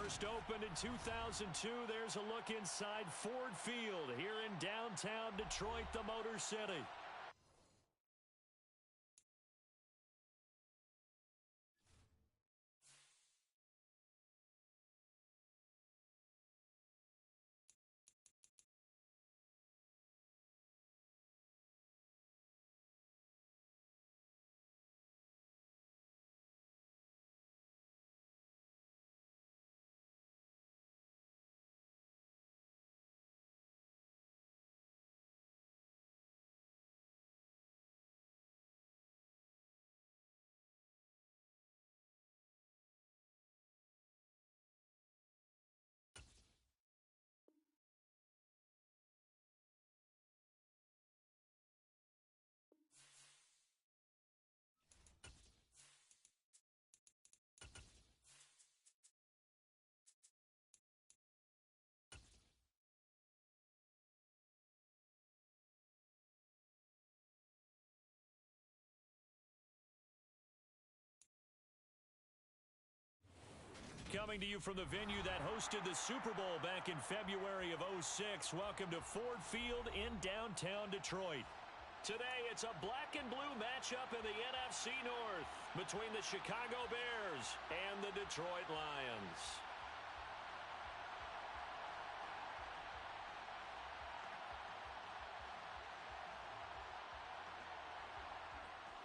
First opened in 2002, there's a look inside Ford Field here in downtown Detroit, the Motor City. Coming to you from the venue that hosted the Super Bowl back in February of '06. Welcome to Ford Field in downtown Detroit. Today, it's a black and blue matchup in the NFC North between the Chicago Bears and the Detroit Lions.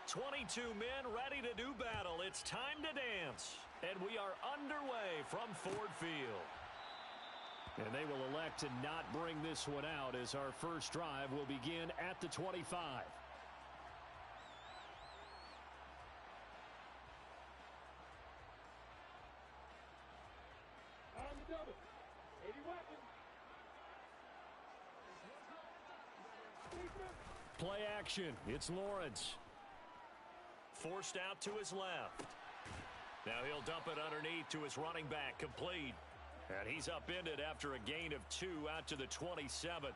"22 men ready to do battle. It's time to dance." And we are underway from Ford Field. And they will elect to not bring this one out as our first drive will begin at the 25. On the double. 80 weapons. Play action. It's Lawrence. Forced out to his left. Now he'll dump it underneath to his running back, complete. And he's upended after a gain of 2 out to the 27.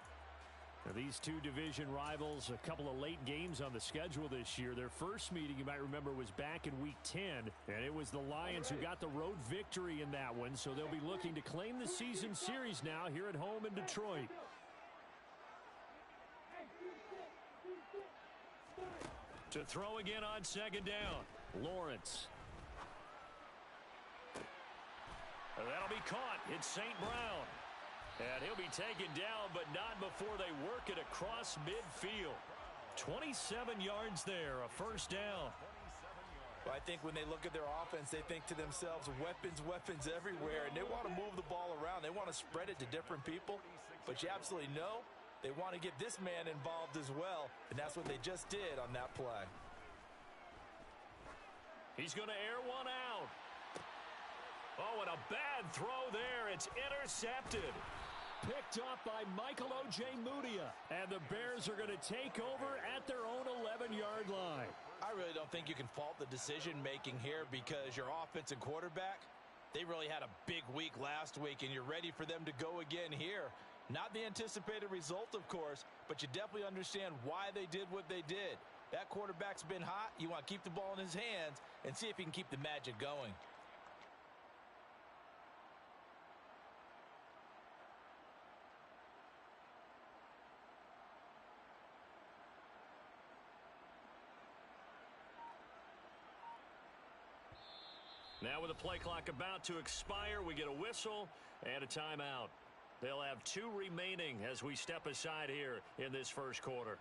Now these two division rivals, a couple of late games on the schedule this year. Their first meeting, you might remember, was back in Week 10. And it was the Lions who got the road victory in that one. So they'll be looking to claim the season series now here at home in Detroit. To throw again on second down, Lawrence. That'll be caught. It's St. Brown. And he'll be taken down, but not before they work it across midfield. 27 yards there, a first down. Well, I think when they look at their offense, they think to themselves, weapons, weapons everywhere, and they want to move the ball around. They want to spread it to different people, but you absolutely know they want to get this man involved as well, and that's what they just did on that play. He's going to air one out. Oh, and a bad throw there. It's intercepted. Picked up by Michael Ojemudia. And the Bears are going to take over at their own 11-yard line. I really don't think you can fault the decision-making here because your offensive quarterback, they really had a big week last week, and you're ready for them to go again here. Not the anticipated result, of course, but you definitely understand why they did what they did. That quarterback's been hot. You want to keep the ball in his hands and see if he can keep the magic going. Now with the play clock about to expire, we get a whistle and a timeout. They'll have 2 remaining as we step aside here in this first quarter.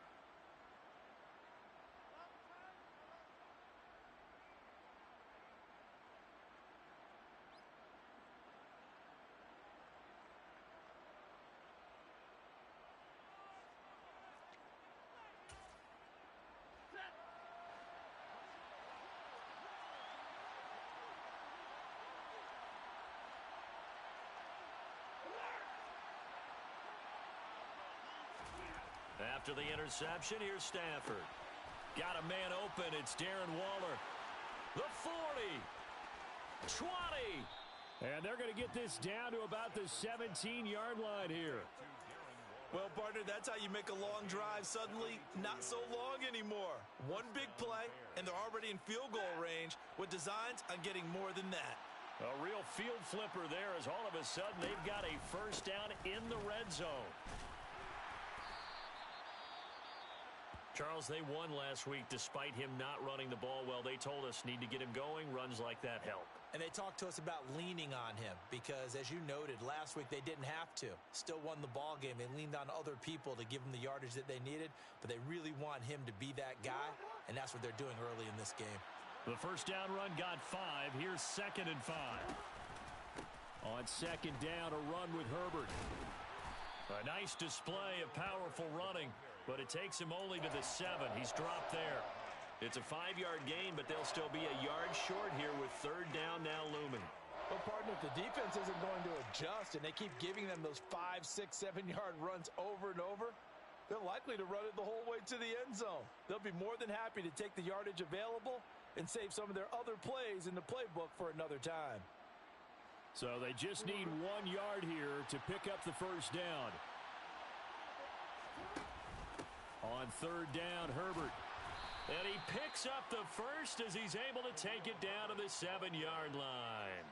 After the interception, here's Stafford. Got a man open. It's Darren Waller. The 40. 20. And they're going to get this down to about the 17-yard line here. Well, partner, that's how you make a long drive suddenly not so long anymore. One big play, and they're already in field goal range with designs on getting more than that. A real field flipper there as all of a sudden they've got a first down in the red zone. Charles, they won last week despite him not running the ball well. They told us need to get him going. Runs like that help. And they talked to us about leaning on him because, as you noted, last week they didn't have to. Still won the ball game. They leaned on other people to give them the yardage that they needed, but they really want him to be that guy, and that's what they're doing early in this game. The first down run got 5. Here's 2nd and 5. On 2nd down, a run with Herbert. A nice display of powerful running, but it takes him only to the 7. He's dropped there. It's a 5-yard gain, but they'll still be a yard short here with 3rd down now looming. Well, partner, if the defense isn't going to adjust and they keep giving them those 5, 6, 7-yard runs over and over, they're likely to run it the whole way to the end zone. They'll be more than happy to take the yardage available and save some of their other plays in the playbook for another time. So they just need 1 yard here to pick up the first down. On 3rd down, Herbert. And he picks up the first as he's able to take it down to the 7-yard line.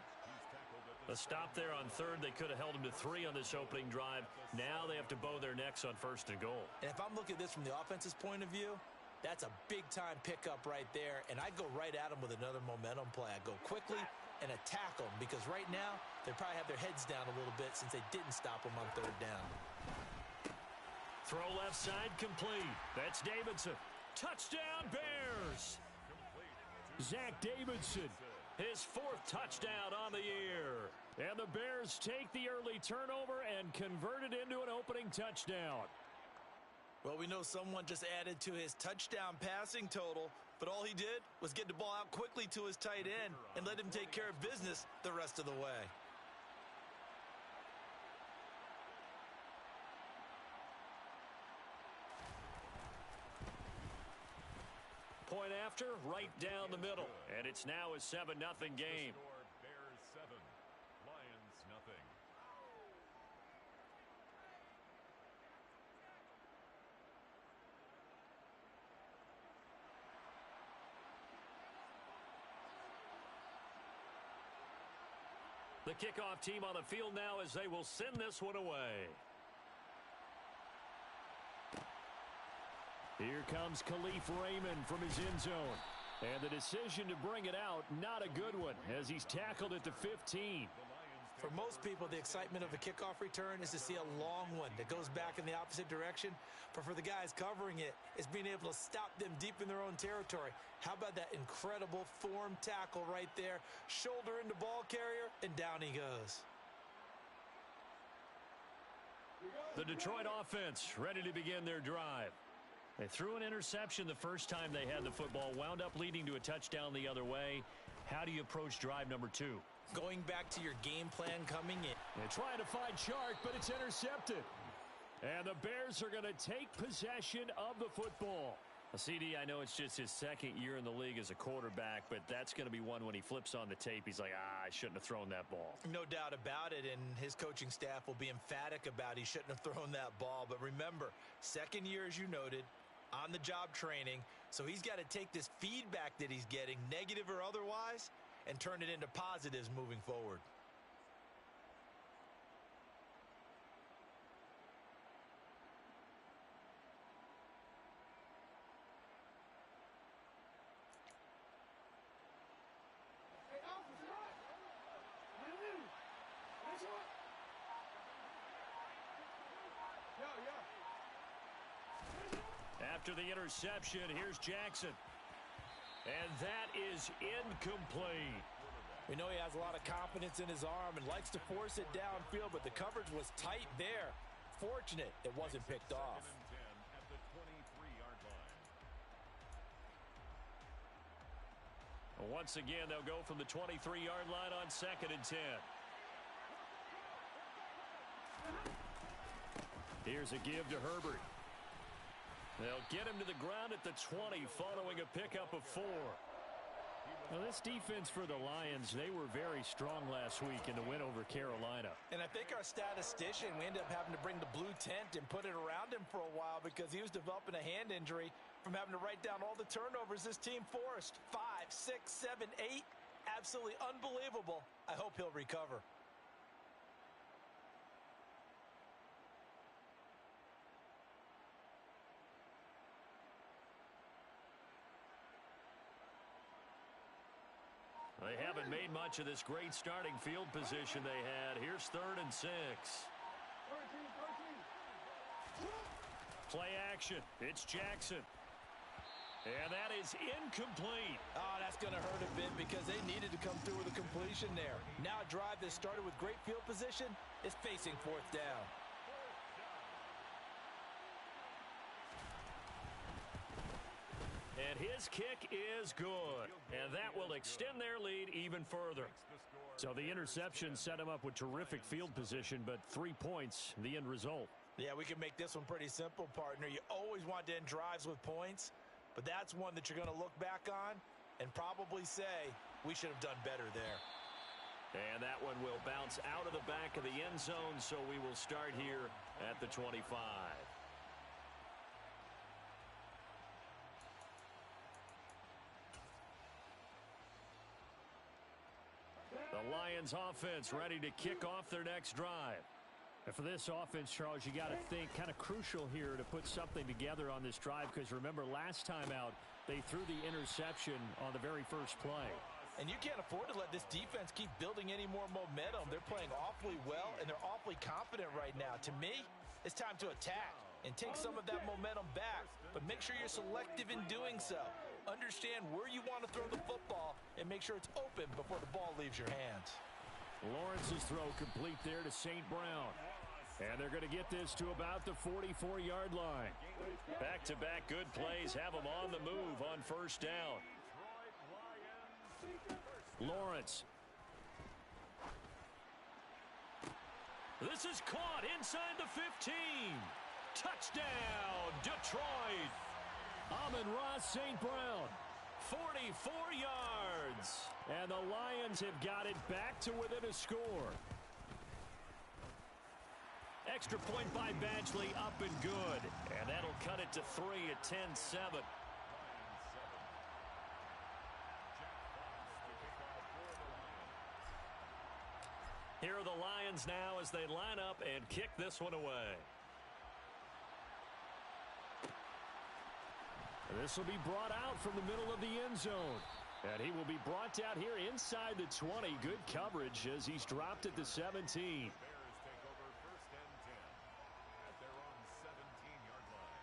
A stop there on 3rd. They could have held him to 3 on this opening drive. Now they have to bow their necks on 1st and goal. And if I'm looking at this from the offense's point of view, that's a big-time pickup right there, and I go right at them with another momentum play. I go quickly and attack them because right now they probably have their heads down a little bit since they didn't stop them on 3rd down. Throw left side complete. That's Davidson. Touchdown, Bears! Zach Davidson, his 4th touchdown on the year. And the Bears take the early turnover and convert it into an opening touchdown. Well, we know someone just added to his touchdown passing total, but all he did was get the ball out quickly to his tight end and let him take care of business the rest of the way. Point after, right down the middle. And it's now a 7-0 game. Bears 7, Lions nothing. The kickoff team on the field now as they will send this one away. Here comes Khalif Raymond from his end zone. And the decision to bring it out, not a good one, as he's tackled at the 15. For most people, the excitement of a kickoff return is to see a long one that goes back in the opposite direction. But for the guys covering it, it's being able to stop them deep in their own territory. How about that incredible form tackle right there? Shoulder into ball carrier, and down he goes. The Detroit offense ready to begin their drive. They threw an interception the first time they had the football, wound up leading to a touchdown the other way. How do you approach drive number 2? Going back to your game plan coming in. They're trying to find Chark, but it's intercepted. And the Bears are going to take possession of the football. CD, I know it's just his 2nd year in the league as a quarterback, but that's going to be one when he flips on the tape. He's like, I shouldn't have thrown that ball. No doubt about it, and his coaching staff will be emphatic about he shouldn't have thrown that ball. But remember, 2nd year, as you noted, on-the-job training, so he's got to take this feedback that he's getting, negative or otherwise, and turn it into positives moving forward. After the interception, here's Jackson. And that is incomplete. We know he has a lot of confidence in his arm and likes to force it downfield, but the coverage was tight there. Fortunate it wasn't picked off. At the 23-yard line. Once again, they'll go from the 23-yard line on 2nd and 10. Here's a give to Herbert. They'll get him to the ground at the 20 following a pickup of 4. Well, this defense for the Lions, they were very strong last week in the win over Carolina. And I think our statistician, we ended up having to bring the blue tent and put it around him for a while because he was developing a hand injury from having to write down all the turnovers this team forced. 5, 6, 7, 8. Absolutely unbelievable. I hope he'll recover. They haven't made much of this great starting field position they had. Here's 3rd and 6. Play action. It's Jackson. And that is incomplete. Oh, that's going to hurt a bit because they needed to come through with a completion there. Now a drive that started with great field position is facing 4th down. And his kick is good. And that will extend their lead even further. So the interception set him up with terrific field position, but 3 points, the end result. Yeah, we can make this one pretty simple, partner. You always want to end drives with points, but that's one that you're going to look back on and probably say, we should have done better there. And that one will bounce out of the back of the end zone, so we will start here at the 25. The Lions offense ready to kick off their next drive. And for this offense, Charles, you got to think kind of crucial here to put something together on this drive, because remember last time out they threw the interception on the very first play. And you can't afford to let this defense keep building any more momentum. They're playing awfully well, and they're awfully confident right now. To me, it's time to attack and take some of that momentum back, but make sure you're selective in doing so. Understand where you want to throw the football and make sure it's open before the ball leaves your hands. Lawrence's throw complete there to St. Brown. And they're going to get this to about the 44-yard line. Back-to-back good plays have them on the move on 1st down. Lawrence. This is caught inside the 15. Touchdown, Detroit. Amon-Ra St. Brown, 44 yards. And the Lions have got it back to within a score. Extra point by Badgley, up and good. And that'll cut it to 3 at 10-7. Here are the Lions now as they line up and kick this one away. This will be brought out from the middle of the end zone. And he will be brought down here inside the 20. Good coverage as he's dropped at the 17. Bears take over 1st and 10 at their own 17-yard line.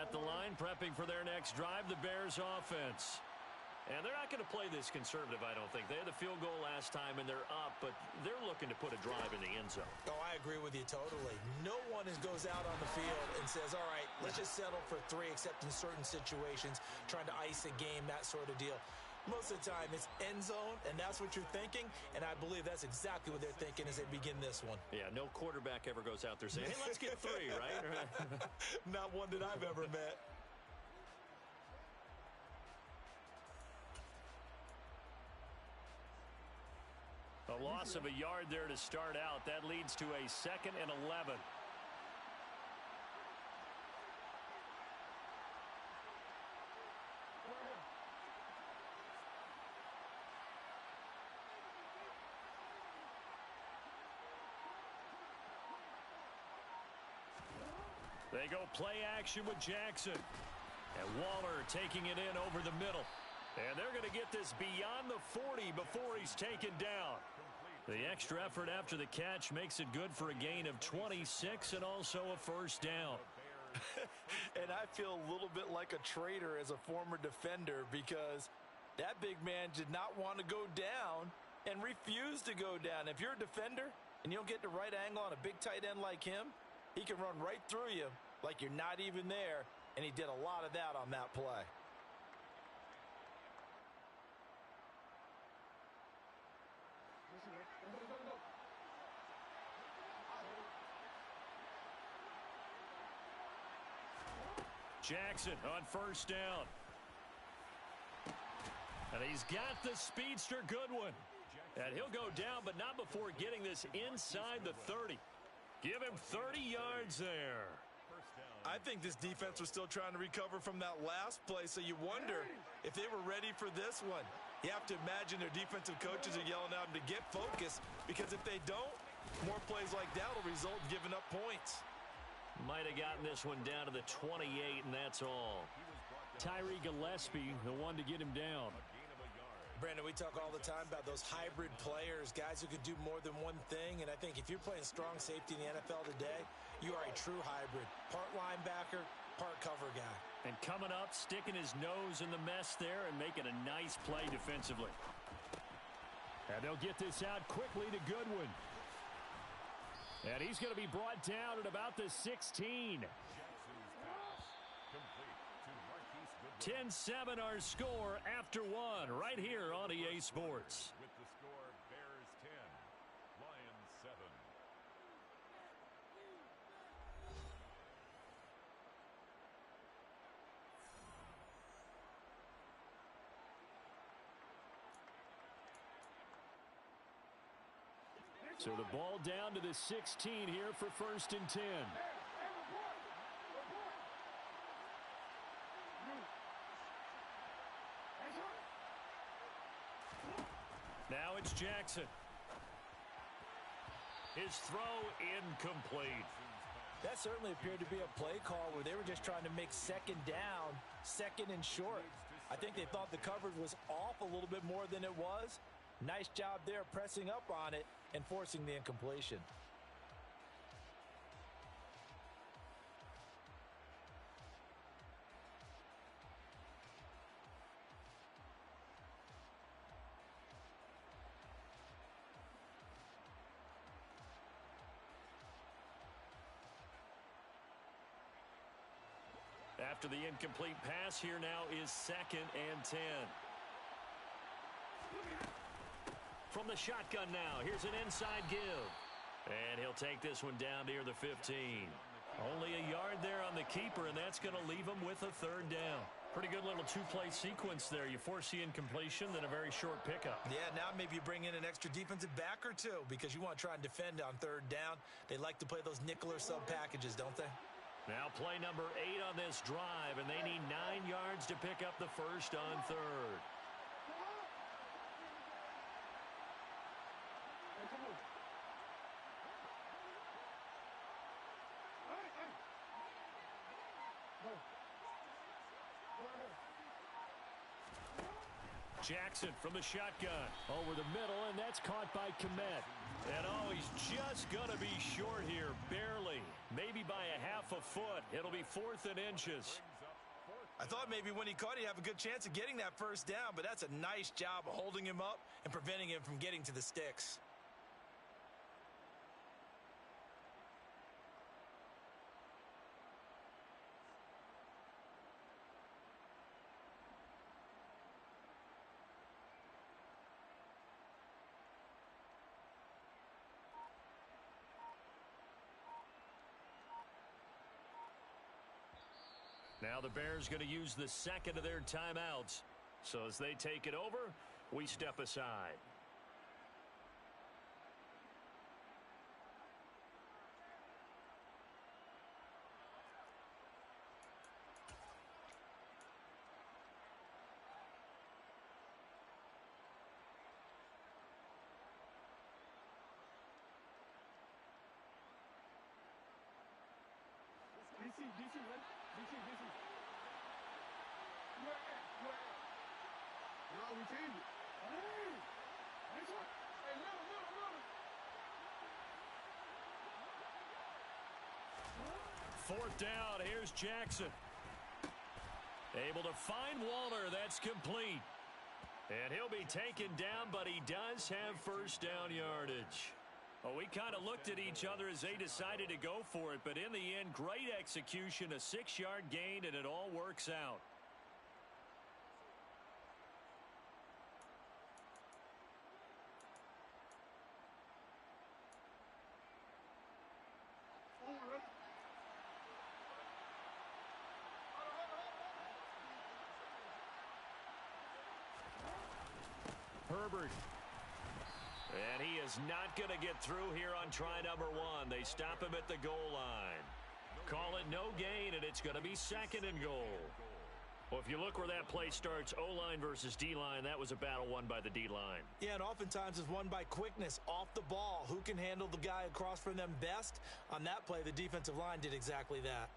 At the line, prepping for their next drive, the Bears offense. And they're not going to play this conservative, I don't think. They had the field goal last time, and they're up, but they're looking to put a drive in the end zone. Oh, I agree with you totally. No one goes out on the field and says, all right, let's just settle for 3, except in certain situations, trying to ice a game, that sort of deal. Most of the time, it's end zone, and that's what you're thinking, and I believe that's exactly what they're thinking as they begin this one. Yeah, no quarterback ever goes out there saying, hey, let's get 3, right? Not one that I've ever met. A loss of a yard there to start out. That leads to a 2nd and 11. They go play action with Jackson. And Waller taking it in over the middle. And they're going to get this beyond the 40 before he's taken down. The extra effort after the catch makes it good for a gain of 26 and also a 1st down. And I feel a little bit like a traitor as a former defender because that big man did not want to go down and refused to go down. If you're a defender and you don't get the right angle on a big tight end like him, he can run right through you like you're not even there, and he did a lot of that on that play. Jackson on 1st down. And he's got the speedster Goodwin. And he'll go down, but not before getting this inside the 30. Give him 30 yards there. I think this defense was still trying to recover from that last play, so you wonder if they were ready for this one. You have to imagine their defensive coaches are yelling at them to get focused, because if they don't, more plays like that will result in giving up points. Might have gotten this one down to the 28, and that's all. Tyree Gillespie, the one to get him down. Brandon, we talk all the time about those hybrid players, guys who could do more than one thing, and I think if you're playing strong safety in the NFL today, you are a true hybrid. Part linebacker, part cover guy. And coming up, sticking his nose in the mess there and making a nice play defensively. And they'll get this out quickly to Goodwin. And he's going to be brought down at about the 16. 10-7 our score after one right here on EA Sports. With the score, Bears 10, Lions 7. So the ball down to the 16 here for 1st and 10. Now it's Jackson. His throw incomplete. That certainly appeared to be a play call where they were just trying to make second down, second and short. I think they thought the coverage was off a little bit more than it was. Nice job there pressing up on it and forcing the incompletion. After the incomplete pass, here now is 2nd and 10. From the shotgun now, here's an inside give. And he'll take this one down near the 15. Only a yard there on the keeper, and that's going to leave him with a 3rd down. Pretty good little two-play sequence there. You force the incompletion, then a very short pickup. Yeah, now maybe you bring in an extra defensive back or two because you want to try and defend on 3rd down. They like to play those nickel or sub packages, don't they? Now play number 8 on this drive, and they need 9 yards to pick up the 1st on 3rd. Jackson from the shotgun. Over the middle, and that's caught by Kmet. And oh, he's just going to be short here, barely. Maybe by a half a foot. It'll be 4th and inches. I thought maybe when he caught it, he'd have a good chance of getting that 1st down, but that's a nice job of holding him up and preventing him from getting to the sticks. Now the Bears going to use the 2nd of their timeouts. So as they take it over, we step aside. Fourth down, here's Jackson. Able to find Waller, that's complete. And he'll be taken down, but he does have 1st down yardage. Well, we kind of looked at each other as they decided to go for it, but in the end, great execution, a 6-yard gain, and it all works out. Herbert. And he is not going to get through here on try number one. They stop him at the goal line. Call it no gain, and it's going to be second and goal. Well, if you look where that play starts, O-line versus D-line, that was a battle won by the D-line. Yeah, and oftentimes it's won by quickness, off the ball. Who can handle the guy across from them best? On that play, the defensive line did exactly that.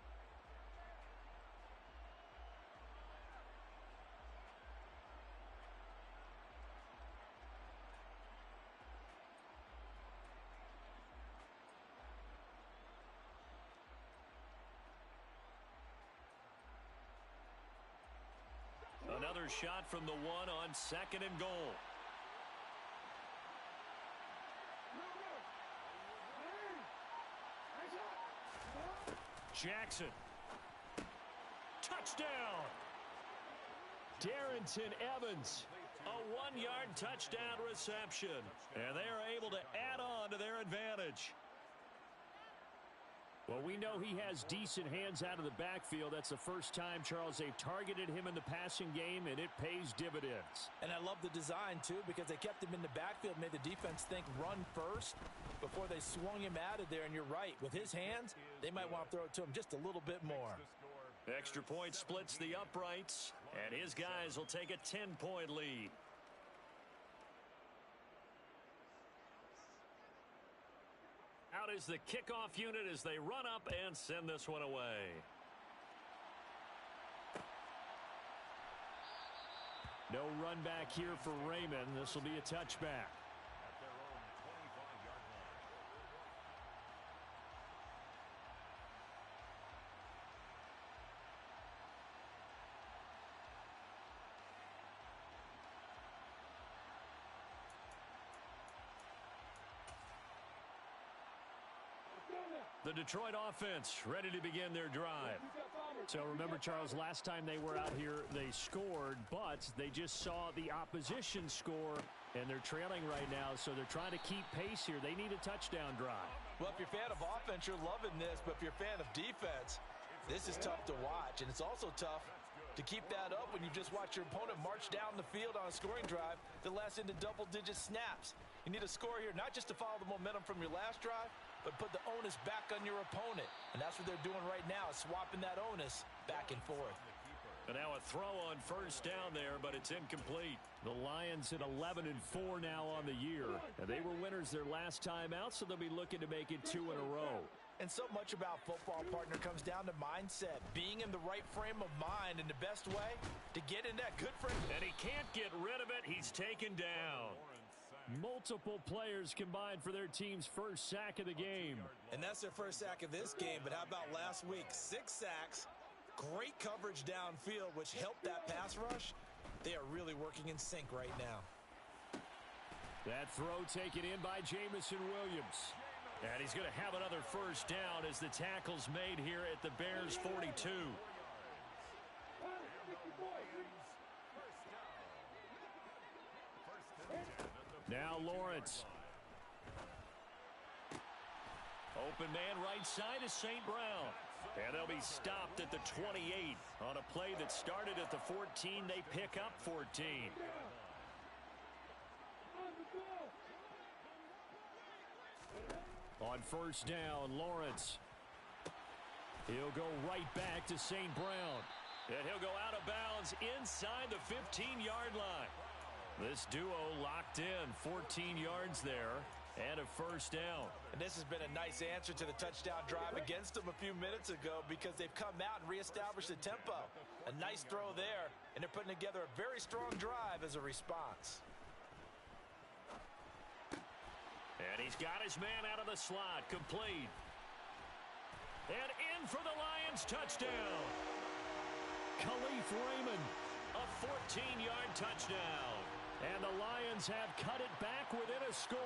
Another shot from the one on second and goal. Jackson. Touchdown. Darrington Evans. A one-yard touchdown reception. And they are able to add on to their advantage. Well, we know he has decent hands out of the backfield. That's the first time, Charles, they've targeted him in the passing game, and it pays dividends. And I love the design, too, because they kept him in the backfield, made the defense think run first before they swung him out of there. And you're right, with his hands, they might want to throw it to him just a little bit more. Extra point splits the uprights, and his guys will take a 10-point lead. Out is the kickoff unit as they run up and send this one away. No run back here for Raymond. This will be a touchback. At their own 25-yard line. The Detroit offense ready to begin their drive. So remember, Charles, last time they were out here, they scored, but they just saw the opposition score, and they're trailing right now, so they're trying to keep pace here. They need a touchdown drive. Well, if you're a fan of offense, you're loving this, but if you're a fan of defense, this is tough to watch, and it's also tough to keep that up when you just watch your opponent march down the field on a scoring drive that lasts into double-digit snaps. You need a score here, not just to follow the momentum from your last drive, but put the onus back on your opponent. And that's what they're doing right now, swapping that onus back and forth. And now a throw on first down there, but it's incomplete. The Lions at 11-4 now on the year. And they were winners their last time out, so they'll be looking to make it 2 in a row. And so much about football, partner, comes down to mindset. Being in the right frame of mind, and the best way to get in that good frame. And he can't get rid of it. He's taken down. Multiple players combined for their team's first sack of the game. And that's their first sack of this game. But how about last week? 6 sacks, great coverage downfield, which helped that pass rush. They are really working in sync right now. That throw taken in by Jameson Williams. And he's going to have another first down as the tackle's made here at the Bears' 42. Now Lawrence. Open man right side is St. Brown. And they'll be stopped at the 28 on a play that started at the 14. They pick up 14. On first down, Lawrence. He'll go right back to St. Brown. And he'll go out of bounds inside the 15-yard line. This duo locked in, 14 yards there, and a first down. And this has been a nice answer to the touchdown drive against them a few minutes ago because they've come out and reestablished the tempo. A nice throw there, and they're putting together a very strong drive as a response. And he's got his man out of the slot, complete. And in for the Lions, touchdown. Khalif Raymond, a 14-yard touchdown. And the Lions have cut it back within a score.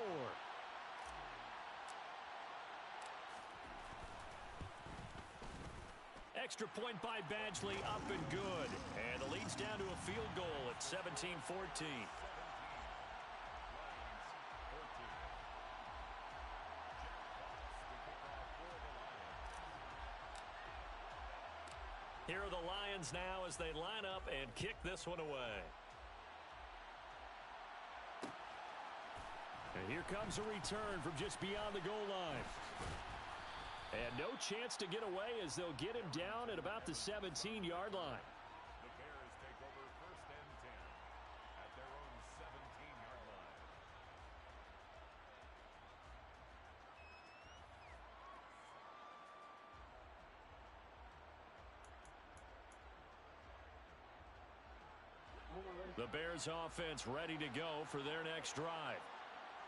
Extra point by Badgley, up and good. And the lead's down to a field goal at 17-14. Here are the Lions now as they line up and kick this one away. And here comes a return from just beyond the goal line. And no chance to get away as they'll get him down at about the 17-yard line. The Bears take over first and 10 at their own 17-yard line. The Bears offense ready to go for their next drive.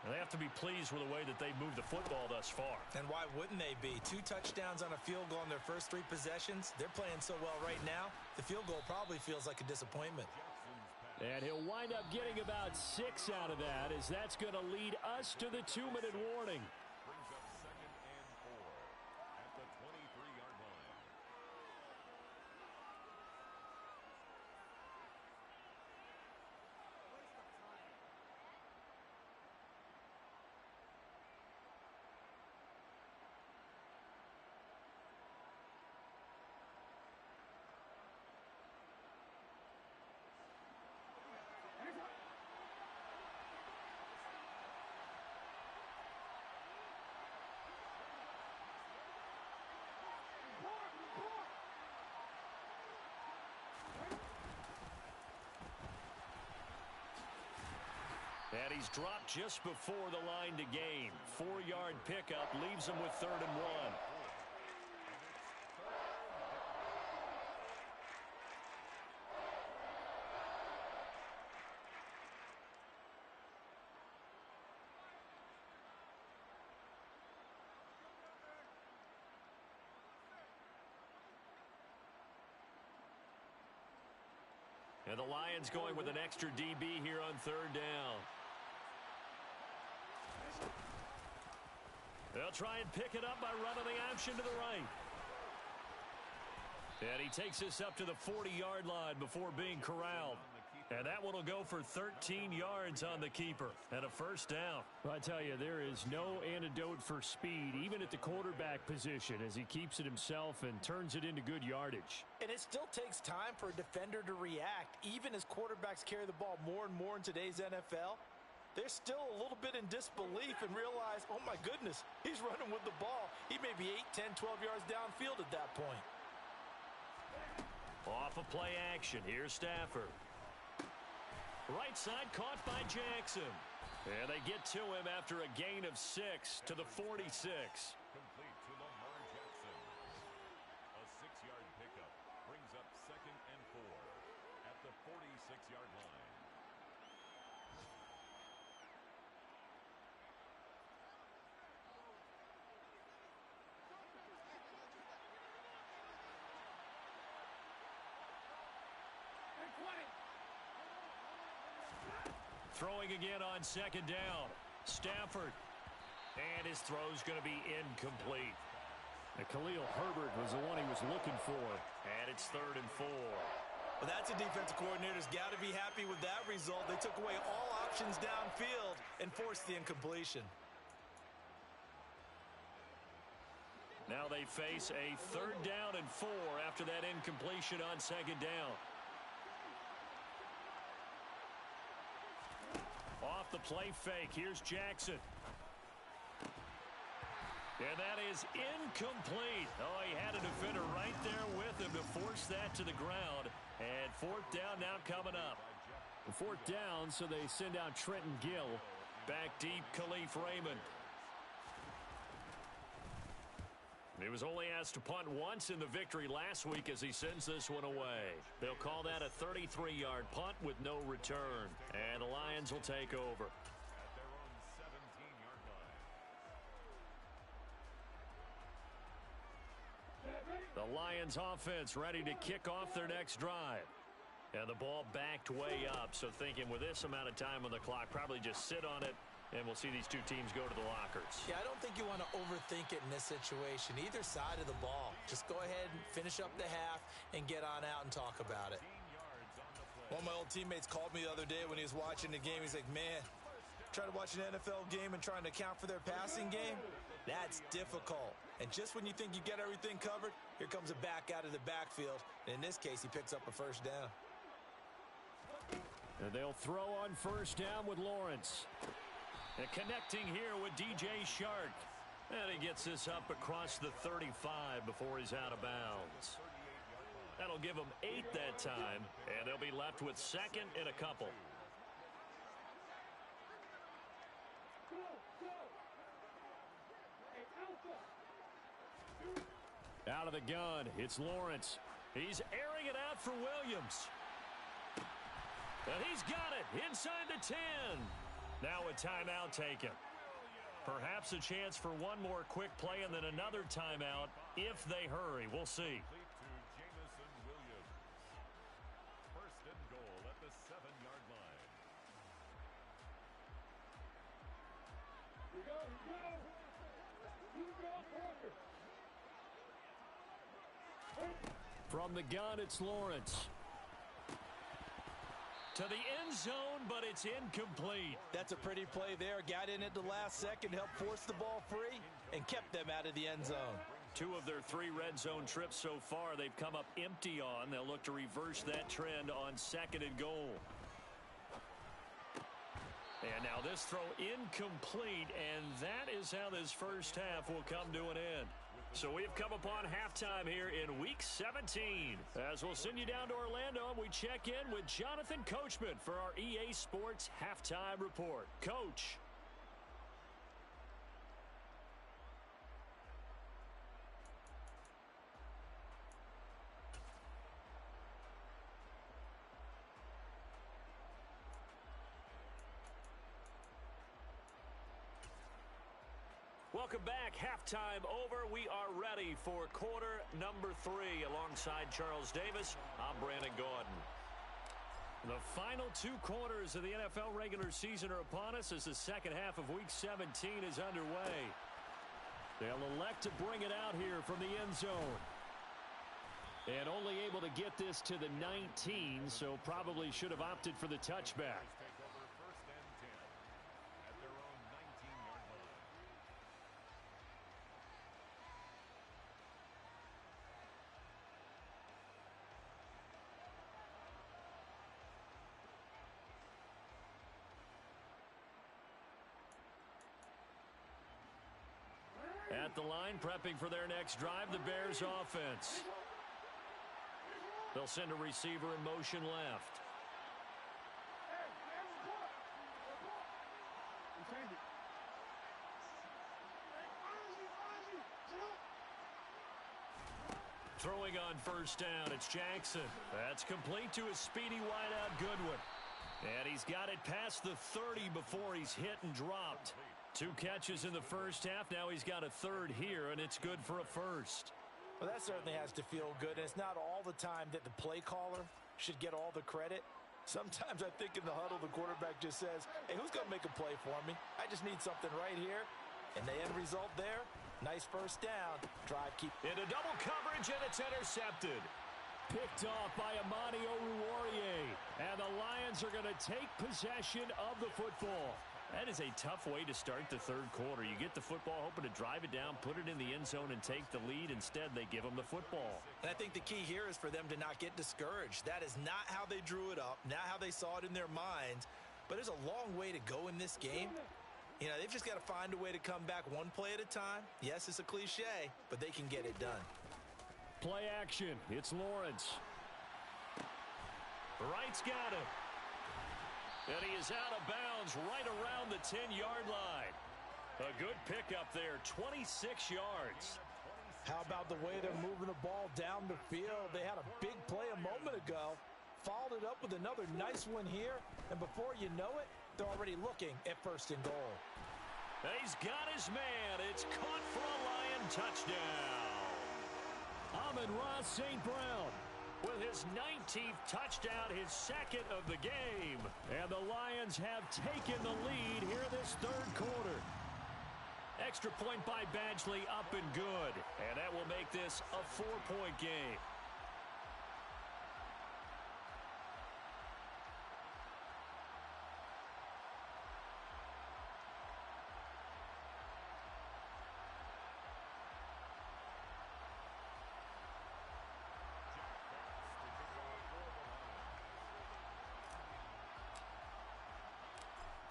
And they have to be pleased with the way that they've moved the football thus far. And why wouldn't they be? 2 touchdowns on a field goal in their first 3 possessions. They're playing so well right now, the field goal probably feels like a disappointment. And he'll wind up getting about 6 out of that, as that's going to lead us to the 2-minute warning. Brings up second and 4 at the 23-yard line. And he's dropped just before the line to gain. 4-yard pickup leaves him with 3rd and 1. And the Lions going with an extra DB here on 3rd down. They'll try and pick it up by running the option to the right. And he takes this up to the 40-yard line before being corralled. And that one will go for 13 yards on the keeper and a first down. Well, I tell you, there is no antidote for speed, even at the quarterback position, as he keeps it himself and turns it into good yardage. And it still takes time for a defender to react. Even as quarterbacks carry the ball more and more in today's NFL, they're still a little bit in disbelief and realize, oh my goodness, he's running with the ball. He may be 8, 10, 12 yards downfield at that point. Off of play action, here's Stafford. Right side caught by Jackson. And they get to him after a gain of 6 to the 46. Complete to Lamar Jackson. A 6-yard pickup brings up second and 4 at the 46-yard line. Throwing again on 2nd down. Stafford. And his throw's going to be incomplete. And Khalil Herbert was the one he was looking for. And it's 3rd and 4. Well, that's a defensive coordinator's got to be happy with that result. They took away all options downfield and forced the incompletion. Now they face a 3rd down and 4 after that incompletion on 2nd down. Off the play fake, here's Jackson. And that is incomplete. Oh, he had a defender right there with him to force that to the ground. And 4th down now coming up. 4th down, so they send out Trenton Gill. Back deep, Khalif Raymond. He was only asked to punt once in the victory last week as he sends this one away. They'll call that a 33-yard punt with no return. And the Lions will take over. At their own 17-yard line. The Lions offense ready to kick off their next drive. And the ball backed way up, so thinking with this amount of time on the clock, probably just sit on it, and we'll see these two teams go to the lockers. Yeah, I don't think you want to overthink it in this situation. Either side of the ball. Just go ahead and finish up the half and get on out and talk about it. One of my old teammates called me the other day when he was watching the game. He's like, man, trying to watch an NFL game and trying to account for their passing game? That's difficult. And just when you think you get everything covered, here comes a back out of the backfield. And in this case, he picks up a first down. And they'll throw on 1st down with Lawrence. And connecting here with DJ Shark. And he gets this up across the 35 before he's out of bounds. That'll give them 8 that time, and they'll be left with second and a couple. Out of the gun, it's Lawrence. He's airing it out for Williams. And he's got it inside the 10. Now a timeout taken. Perhaps a chance for one more quick play and then another timeout if they hurry. We'll see. Jameson Williams. First and goal at the 7-yard line. From the gun, it's Lawrence. To the end zone, but it's incomplete. That's a pretty play there. Got in at the last second, helped force the ball free, and kept them out of the end zone. 2 of their 3 red zone trips so far, they've come up empty on. They'll look to reverse that trend on second and goal. And now this throw incomplete, and that is how this first half will come to an end. So we've come upon halftime here in Week 17. As we'll send you down to Orlando, and we check in with Jonathan Coachman for our EA Sports Halftime Report. Coach. Welcome back. Halftime over. We are ready for quarter number 3. Alongside Charles Davis, I'm Brandon Gaudin. The final 2 quarters of the NFL regular season are upon us as the second half of Week 17 is underway. They'll elect to bring it out here from the end zone. And only able to get this to the 19, so probably should have opted for the touchback. At the line, prepping for their next drive, the Bears offense. They'll send a receiver in motion left. Throwing on first down, it's Jackson. That's complete to his speedy wideout Goodwin. And he's got it past the 30 before he's hit and dropped. 2 catches in the first half. Now he's got a third here, and it's good for a first. Well, that certainly has to feel good. And it's not all the time that the play caller should get all the credit. Sometimes I think in the huddle, the quarterback just says, hey, who's going to make a play for me? I just need something right here. And the end result there, nice first down. Drive keep. Into double coverage, and it's intercepted. Picked off by Amani Oruwariye. And the Lions are going to take possession of the football. That is a tough way to start the third quarter. You get the football, hoping to drive it down, put it in the end zone, and take the lead. Instead, they give them the football. And I think the key here is for them to not get discouraged. That is not how they drew it up, not how they saw it in their minds. But there's a long way to go in this game. You know, they've just got to find a way to come back one play at a time. Yes, it's a cliche, but they can get it done. Play action. It's Lawrence. Wright's got it. And he is out of bounds right around the 10-yard line. A good pickup there, 26 yards. How about the way they're moving the ball down the field? They had a big play a moment ago. Followed it up with another nice one here. And before you know it, they're already looking at first and goal. And he's got his man. It's caught for a Lion touchdown. Amon-Ra St. Brown with his 19th touchdown, his second of the game. And the Lions have taken the lead here this third quarter. Extra point by Badgley, up and good. And that will make this a 4-point game.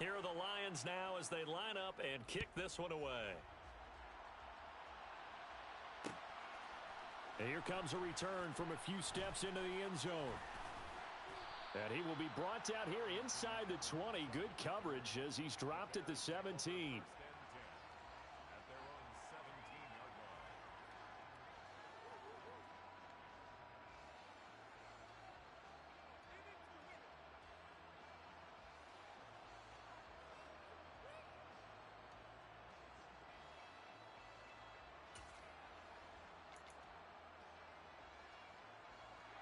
Here are the Lions now as they line up and kick this one away. And here comes a return from a few steps into the end zone. And he will be brought down here inside the 20. Good coverage as he's dropped at the 17.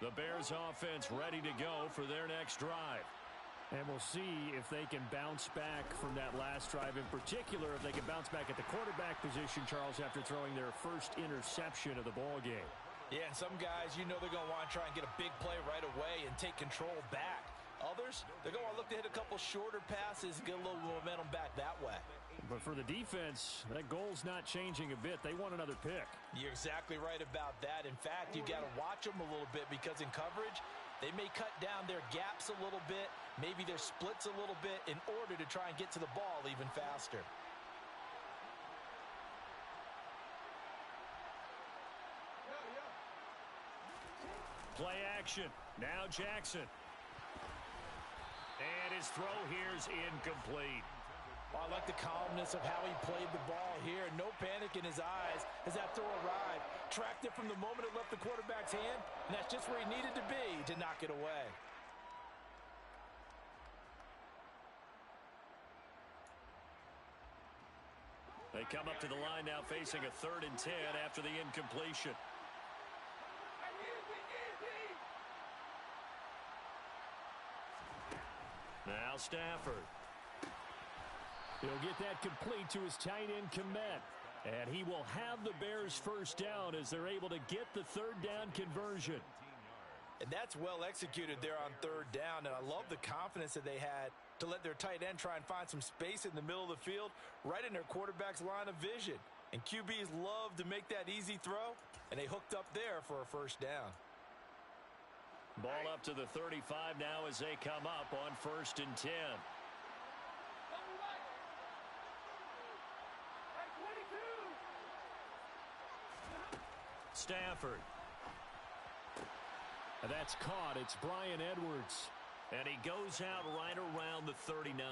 The Bears offense ready to go for their next drive. And we'll see if they can bounce back from that last drive. In particular, if they can bounce back at the quarterback position, Charles, after throwing their first interception of the ball game. Yeah, and some guys, you know they're going to want to try and get a big play right away and take control back. Others, they're going to look to hit a couple shorter passes and get a little momentum back that way. But for the defense, that goal's not changing a bit. They want another pick. You're exactly right about that. In fact, you got to watch them a little bit because in coverage, they may cut down their gaps a little bit, maybe their splits a little bit in order to try and get to the ball even faster. Play action. Now Jackson. And his throw here is incomplete. I like the calmness of how he played the ball here. No panic in his eyes as that throw arrived. Tracked it from the moment it left the quarterback's hand, and that's just where he needed to be to knock it away. They come up to the line now facing a 3rd and 10 after the incompletion. Now Stafford. He'll get that complete to his tight end, Kmet. And he will have the Bears first down as they're able to get the 3rd down conversion. And that's well executed there on 3rd down. And I love the confidence that they had to let their tight end try and find some space in the middle of the field, right in their quarterback's line of vision. And QBs love to make that easy throw, and they hooked up there for a first down. Ball up to the 35 now as they come up on 1st and 10. Stafford. And that's caught. It's Bryan Edwards. And he goes out right around the 39.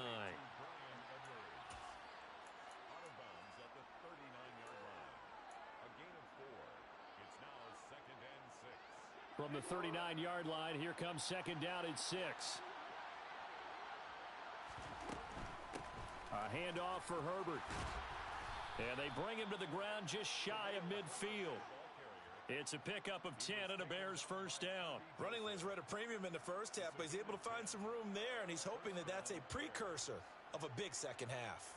From the 39-yard line, here comes 2nd down and 6. A handoff for Herbert. And they bring him to the ground just shy of midfield. It's a pickup of 10 and a Bears first down. Running lanes were at a premium in the first half, but he's able to find some room there, and he's hoping that that's a precursor of a big second half.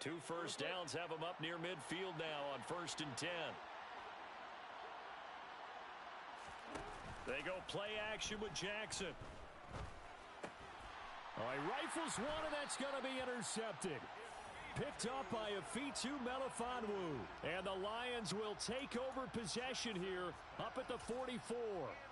Two first downs have him up near midfield now on 1st and 10. They go play action with Jackson. All right, rifles one, and that's going to be intercepted. Picked up by Afitu Melifonwu. And the Lions will take over possession here up at the 44.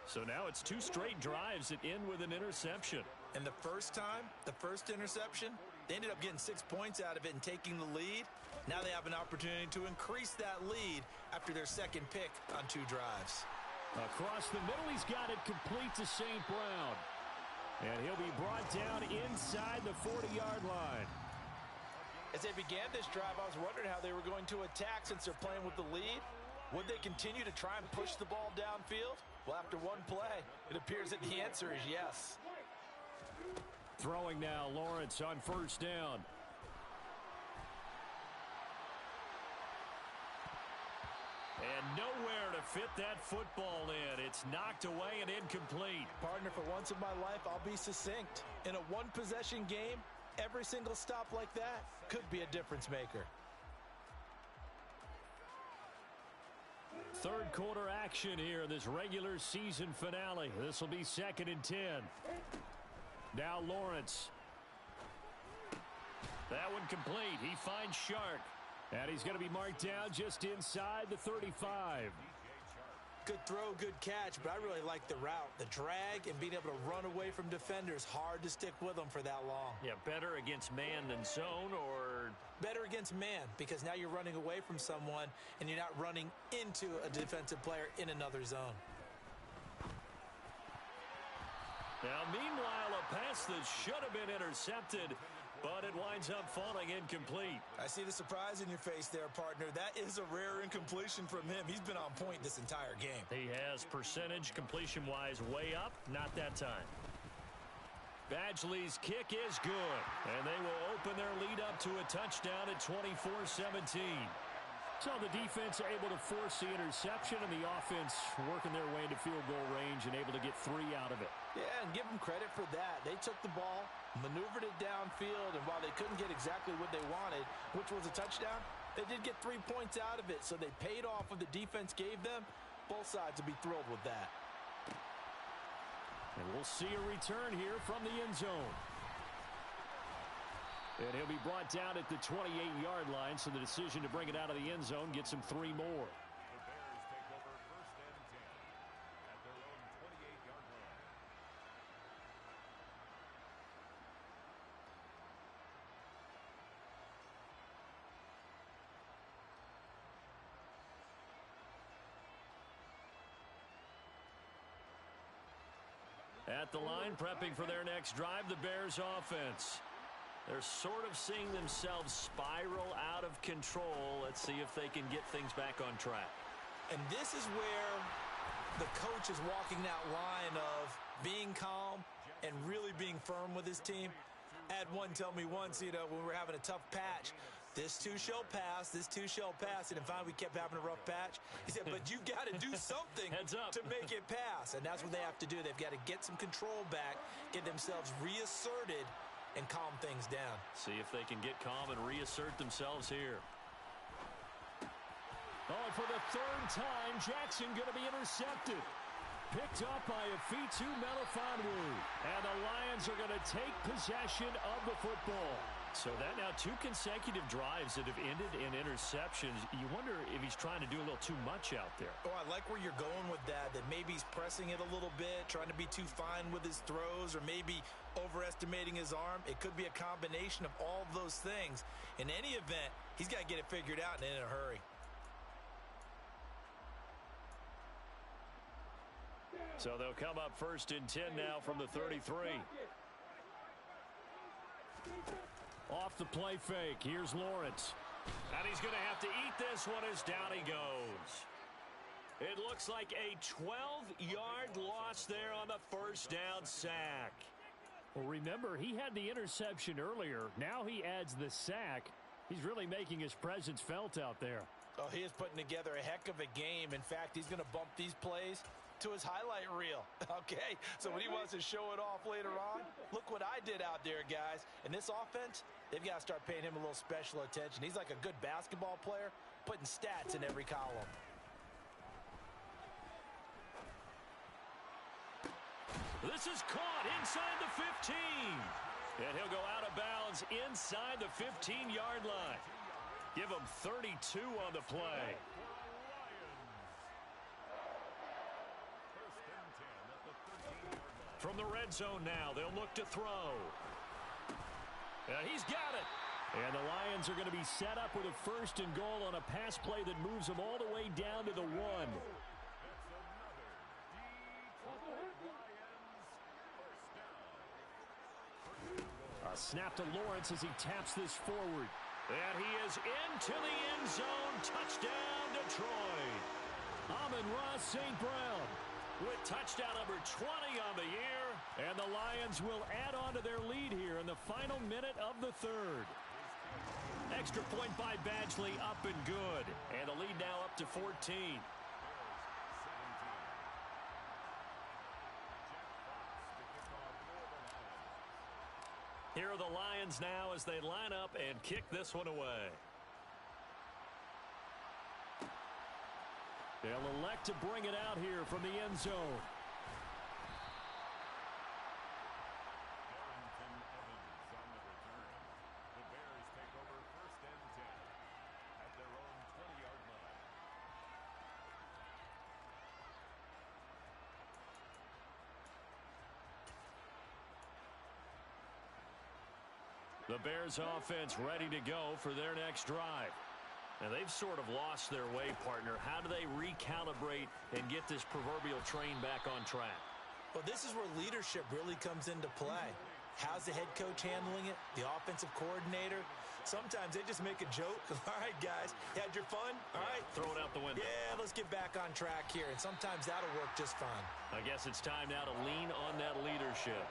So now it's 2 straight drives that end with an interception. And the first time, the first interception, they ended up getting 6 points out of it and taking the lead. Now they have an opportunity to increase that lead after their 2nd pick on 2 drives. Across the middle, he's got it complete to St. Brown. And he'll be brought down inside the 40-yard line. As they began this drive, I was wondering how they were going to attack since they're playing with the lead. Would they continue to try and push the ball downfield? Well, after one play, it appears that the answer is yes. Throwing now, Lawrence on 1st down. And nowhere to fit that football in. It's knocked away and incomplete. Partner, for once in my life, I'll be succinct. In a one-possession game, every single stop like that could be a difference maker. 3rd quarter action here in this regular season finale. This will be 2nd and 10. Now Lawrence. That one complete. He finds Shark. And he's going to be marked down just inside the 35. Good throw, good catch, but I really like the route. The drag and being able to run away from defenders, hard to stick with them for that long. Yeah, better against man than zone, or better against man, because now you're running away from someone and you're not running into a defensive player in another zone. Now, meanwhile, a pass that should have been intercepted, but it winds up falling incomplete. I see the surprise in your face there, partner. That is a rare incompletion from him. He's been on point this entire game. He has percentage completion-wise way up, not that time. Badgley's kick is good, and they will open their lead up to a touchdown at 24-17. So the defense able to force the interception, and the offense working their way into field goal range and able to get 3 out of it. Yeah, and give them credit for that. They took the ball, maneuvered it downfield, and while they couldn't get exactly what they wanted, which was a touchdown, they did get 3 points out of it, so they paid off what the defense gave them. Both sides will be thrilled with that. And we'll see a return here from the end zone. And he'll be brought down at the 28-yard line, so the decision to bring it out of the end zone gets him 3 more. The Bears take over 1st and 10 at their own 28-yard line. At the line, prepping for their next drive, the Bears offense. They're sort of seeing themselves spiral out of control. Let's see if they can get things back on track. And this is where the coach is walking that line of being calm and really being firm with his team. I had one tell me once, when we were having a tough patch, this too shall pass, this too shall pass. And then finally we kept having a rough patch. He said, but you got to do something to make it pass. And that's what they have to do. They've got to get some control back, get themselves reasserted, and calm things down. See if they can get calm and reassert themselves here. Oh, and for the 3rd time, Jackson going to be intercepted. Picked up by Afitu Melifonwu. And the Lions are going to take possession of the football. So that now 2 consecutive drives that have ended in interceptions. You wonder if he's trying to do a little too much out there. Oh, I like where you're going with that maybe he's pressing it a little bit, trying to be too fine with his throws, or maybe overestimating his arm. It could be a combination of all of those things. In any event, he's got to get it figured out and in a hurry. So they'll come up 1st and 10 now from the 33. Off the play fake. Here's Lawrence. And he's going to have to eat this one as down he goes. It looks like a 12-yard loss there on the 1st down sack. Well, remember, he had the interception earlier. Now he adds the sack. He's really making his presence felt out there. Oh, he is putting together a heck of a game. In fact, he's going to bump these plays to his highlight reel. Okay, so when he wants to show it off later on, look what I did out there, guys. And this offense, they've got to start paying him a little special attention. He's like a good basketball player, putting stats in every column. This is caught inside the 15. And he'll go out of bounds inside the 15-yard line. Give him 32 on the play. From the red zone now, they'll look to throw. And he's got it. And the Lions are going to be set up with a 1st and goal on a pass play that moves them all the way down to the 1. A snap to Lawrence as he taps this forward. And he is into the end zone. Touchdown, Detroit. Amon-Ra St. Brown with touchdown number 20 on the year. And the Lions will add on to their lead here in the final minute of the 3rd. Extra point by Badgley, up and good. And the lead now up to 14. Here are the Lions now as they line up and kick this one away. They'll elect to bring it out here from the end zone. Darrington Evans on the return. The Bears take over 1st and 10 The Bears offense ready to go for their next drive. And they've sort of lost their way, partner. How do they recalibrate and get this proverbial train back on track? Well, this is where leadership really comes into play. How's the head coach handling it? The offensive coordinator? Sometimes they just make a joke. All right, guys, you had your fun? All right. Throw it out the window. Yeah, let's get back on track here. And sometimes that'll work just fine. I guess it's time now to lean on that leadership.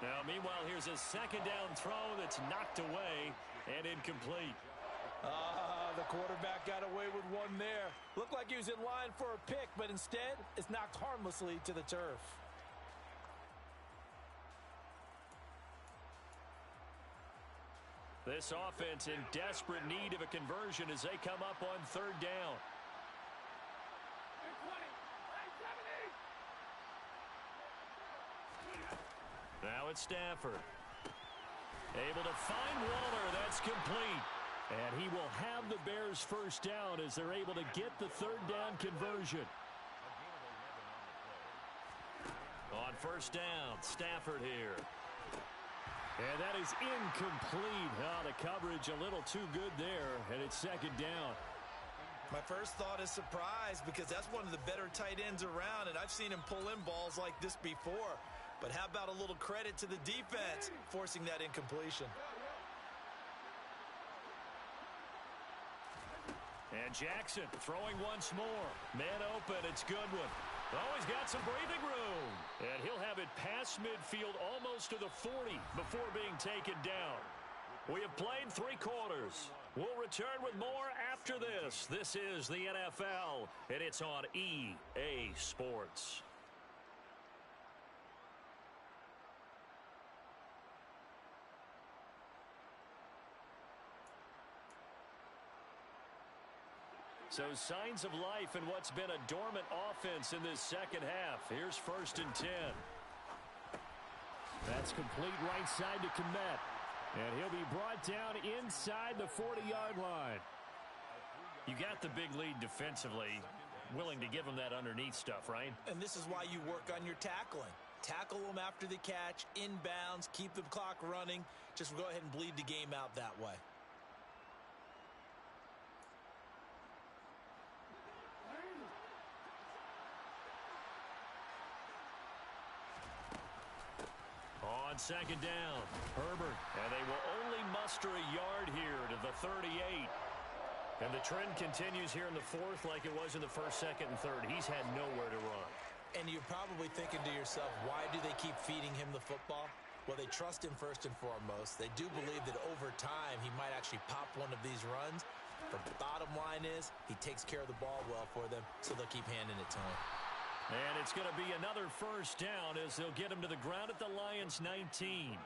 Now, meanwhile, here's a second down throw that's knocked away and incomplete. The quarterback got away with one there. Looked like he was in line for a pick, but instead, it's knocked harmlessly to the turf. This offense in desperate need of a conversion as they come up on third down. Now it's Stafford. Able to find Waller. That's complete. And he will have the Bears first down as they're able to get the third down conversion. On first down, Stafford here. And that is incomplete. Oh, the coverage a little too good there, and it's second down. My first thought is surprise because that's one of the better tight ends around, and I've seen him pull in balls like this before. But how about a little credit to the defense forcing that incompletion? And Jackson throwing once more. Man open, it's Goodwin. Oh, he's got some breathing room. And he'll have it past midfield almost to the 40 before being taken down. We have played 3 quarters. We'll return with more after this. This is the NFL, and it's on EA Sports. So signs of life in what's been a dormant offense in this second half. Here's 1st and 10. That's complete right side to Kmet. And he'll be brought down inside the 40-yard line. You got the big lead defensively. Willing to give him that underneath stuff, right? And this is why you work on your tackling. Tackle them after the catch, inbounds, keep the clock running. Just go ahead and bleed the game out that way. On second down, Herbert. And they will only muster a yard here to the 38. And the trend continues here in the 4th like it was in the 1st, 2nd, and 3rd. He's had nowhere to run. And you're probably thinking to yourself, why do they keep feeding him the football? Well, they trust him first and foremost. They do believe that over time he might actually pop one of these runs. But the bottom line is he takes care of the ball well for them, so they'll keep handing it to him. And it's going to be another first down as they'll get him to the ground at the Lions' 19.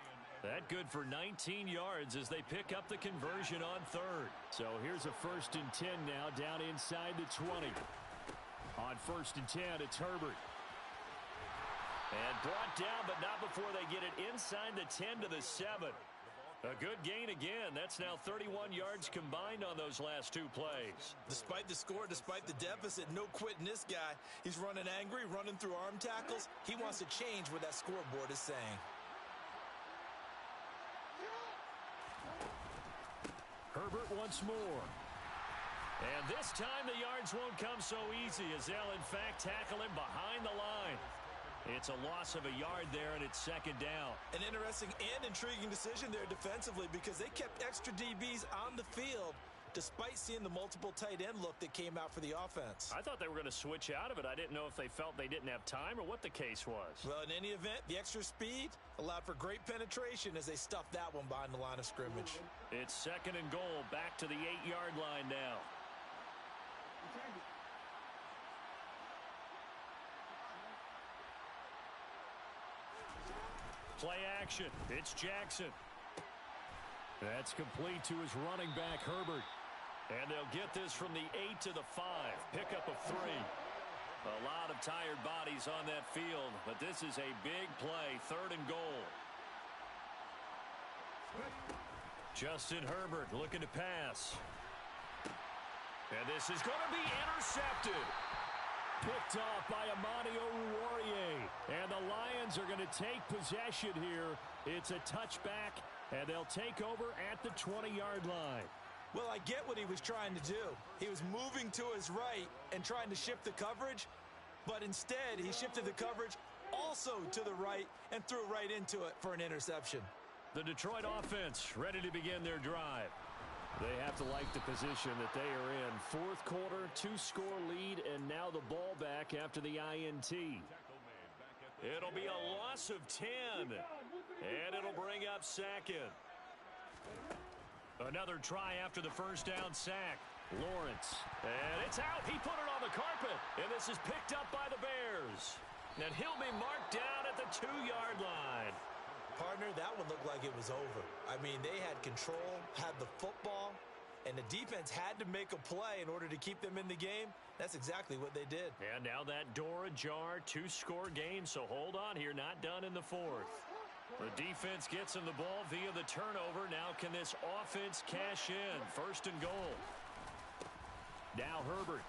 That good for 19 yards as they pick up the conversion on 3rd. So here's a 1st and 10 now down inside the 20. On 1st and 10, it's Herbert. And brought down, but not before they get it inside the 10 to the 7. A good gain again. That's now 31 yards combined on those last 2 plays. Despite the score, despite the deficit, no quitting this guy. He's running angry, running through arm tackles. He wants to change what that scoreboard is saying. Herbert once more. And this time the yards won't come so easy as they'll in fact tackle him behind the line. It's a loss of a yard there, and it's second down. An interesting and intriguing decision there defensively because they kept extra DBs on the field despite seeing the multiple tight end look that came out for the offense. I thought they were going to switch out of it. I didn't know if they felt they didn't have time or what the case was. Well, in any event, the extra speed allowed for great penetration as they stuffed that one behind the line of scrimmage. It's 2nd and goal, back to the 8-yard line now. Play action. It's Jackson. That's complete to his running back, Herbert. And they'll get this from the 8 to the 5. Pickup of 3. A lot of tired bodies on that field, but this is a big play. 3rd and goal. Justin Herbert looking to pass. And this is going to be intercepted. Picked off by Amani Oruwariye. And the Lions are going to take possession here. It's a touchback And they'll take over at the 20-yard line. Well, I get what he was trying to do. He was moving to his right and trying to shift the coverage, but instead he shifted the coverage also to the right and threw right into it for an interception. The Detroit offense ready to begin their drive. They have to like the position that they are in. Fourth quarter, 2-score lead, and now the ball back after the INT. It'll be a loss of 10, and it'll bring up second. Another try after the first down sack. Lawrence, and it's out. He put it on the carpet, and this is picked up by the Bears. And he'll be marked down at the 2-yard line. Partner, that one looked like it was over. I mean, they had control, had the football, and the defense had to make a play in order to keep them in the game. That's exactly what they did. And now that door ajar, 2-score game, so hold on here, not done in the fourth. The defense gets him the ball via the turnover. Now can this offense cash in? First and goal. Now Herbert.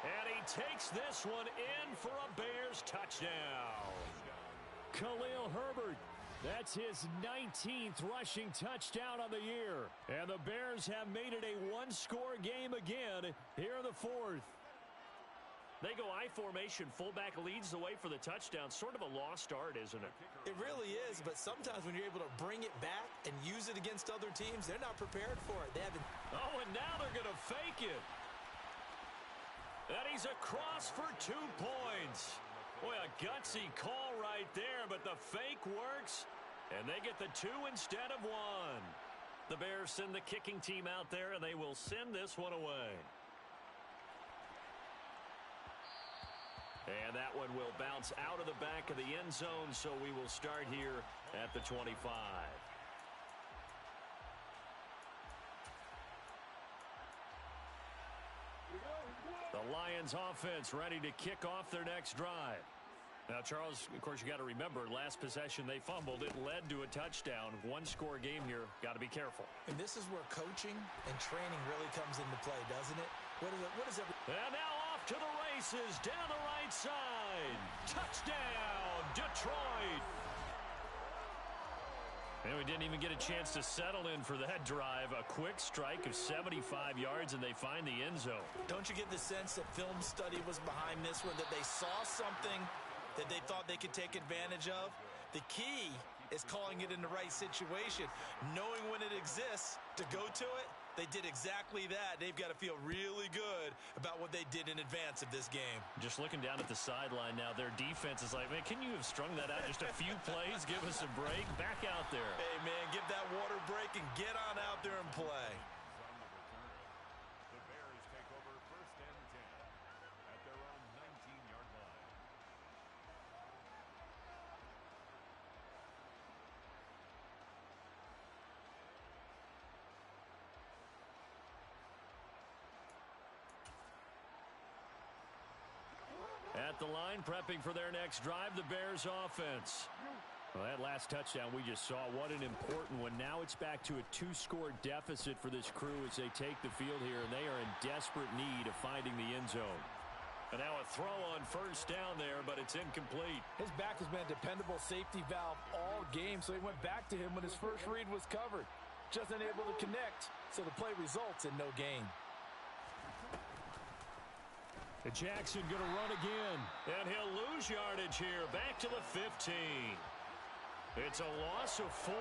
And he takes this one in for a Bears touchdown. Khalil Herbert. That's his 19th rushing touchdown on the year. And the Bears have made it a 1-score game again here in the fourth. They go I formation. Fullback leads the way for the touchdown. Sort of a lost art, isn't it? It really is, but sometimes when you're able to bring it back and use it against other teams, they're not prepared for it. They haven't. Oh, and now they're going to fake it. And he's across for 2 points. Boy, a gutsy call right there, but the fake works, and they get the 2 instead of 1. The Bears send the kicking team out there, and they will send this one away. And that one will bounce out of the back of the end zone, so we will start here at the 25. The Lions offense ready to kick off their next drive. Now, Charles, of course, you got to remember, last possession they fumbled. It led to a touchdown. 1-score game here. Got to be careful. And this is where coaching and training really comes into play, doesn't it? What is every... And now off to the races down the right side. Touchdown, Detroit. And we didn't even get a chance to settle in for that drive. A quick strike of 75 yards, and they find the end zone. Don't you get the sense that film study was behind this one, that they saw something that they thought they could take advantage of? The key is calling it in the right situation, knowing when it exists to go to it. They did exactly that. They've got to feel really good about what they did in advance of this game. Just looking down at the sideline now, their defense is like, man, can you have strung that out just a few plays? Give us a break. Back out there. Hey, man, give that water break and get on out there and play. The Bears take over first and 10 at their own 19-yard line. At the line, prepping for their next drive, the Bears offense. Well, that last touchdown we just saw, what an important one. Now it's back to a 2-score deficit for this crew as they take the field here, and they are in desperate need of finding the end zone. And now a throw on first down there, but it's incomplete. His back has been a dependable safety valve all game, so he went back to him when his first read was covered. Just unable to connect, so the play results in no gain. And Jackson going to run again. And he'll lose yardage here, back to the 15. It's a loss of 4.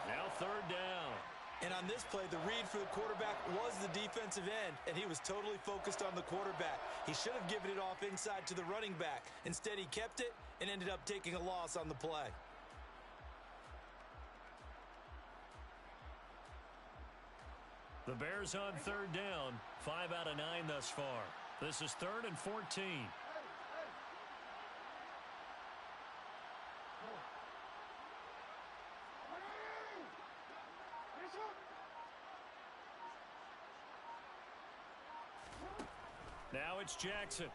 Now third down. And on this play, the read for the quarterback was the defensive end, and he was totally focused on the quarterback. He should have given it off inside to the running back. Instead, he kept it and ended up taking a loss on the play. The Bears on third down, 5 out of 9 thus far. This is 3rd and 14. Now it's Jackson.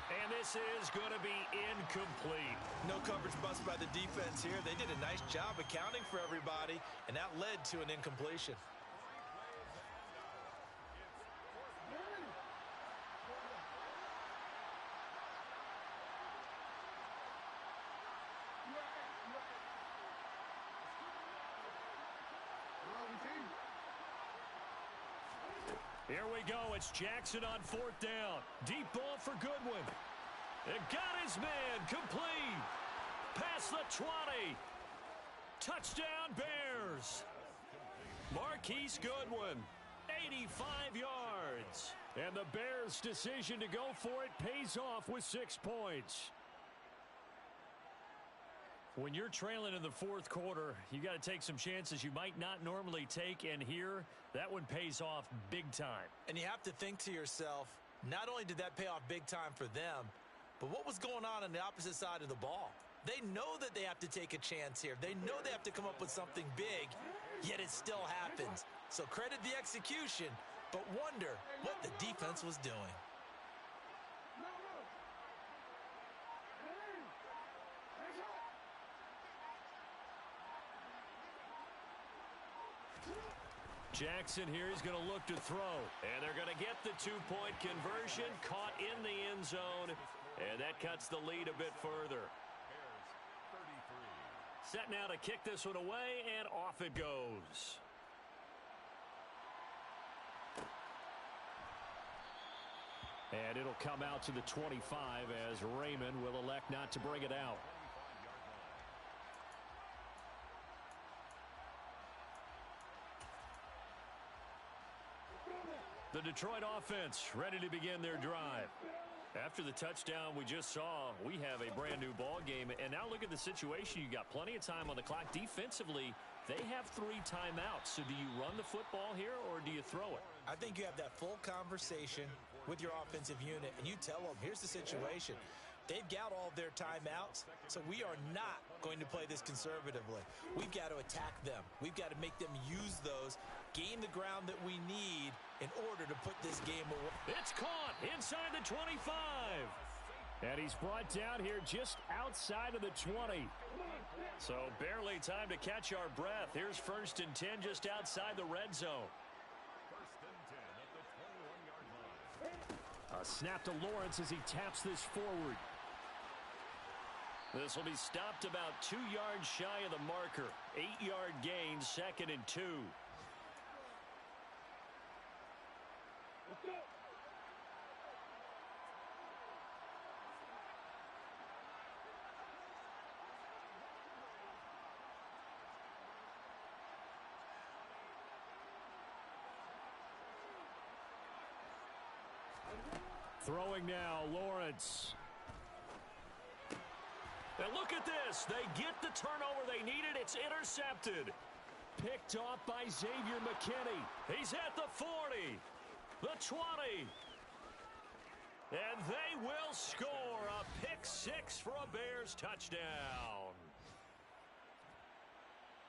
And this is going to be incomplete. No coverage bust by the defense here. They did a nice job accounting for everybody, and that led to an incompletion. Here we go. It's Jackson on fourth down. Deep ball for Goodwin. It got his man. Complete. Past the 20. Touchdown, Bears. Marquise Goodwin, 85 yards. And the Bears' decision to go for it pays off with 6 points. When you're trailing in the fourth quarter, you got to take some chances you might not normally take, and here, that one pays off big time. And you have to think to yourself, not only did that pay off big time for them, but what was going on the opposite side of the ball? They know that they have to take a chance here. They know they have to come up with something big, yet it still happens. So credit the execution, but wonder what the defense was doing. Jackson here is going to look to throw. And they're going to get the two-point conversion, caught in the end zone, and that cuts the lead a bit further. Set now to kick this one away, and off it goes. And it'll come out to the 25 as Raymond will elect not to bring it out. The Detroit offense ready to begin their drive. After the touchdown we just saw, we have a brand new ball game. And now look at the situation. You got plenty of time on the clock. Defensively, they have 3 timeouts. So do you run the football here or do you throw it? I think you have that full conversation with your offensive unit, and you tell them, here's the situation. They've got all their timeouts, so we are not going to play this conservatively. We've got to attack them. We've got to make them use those, gain the ground that we need in order to put this game away. It's caught inside the 25. And he's brought down here just outside of the 20. So barely time to catch our breath. Here's 1st and 10 just outside the red zone. A snap to Lawrence as he taps this forward. This will be stopped about 2 yards shy of the marker. 8-yard gain, 2nd and 2. Throwing now, Lawrence. And look at this. They get the turnover they needed. It's intercepted. Picked off by Xavier McKinney. He's at the 40, the 20. And they will score a pick 6 for a Bears touchdown.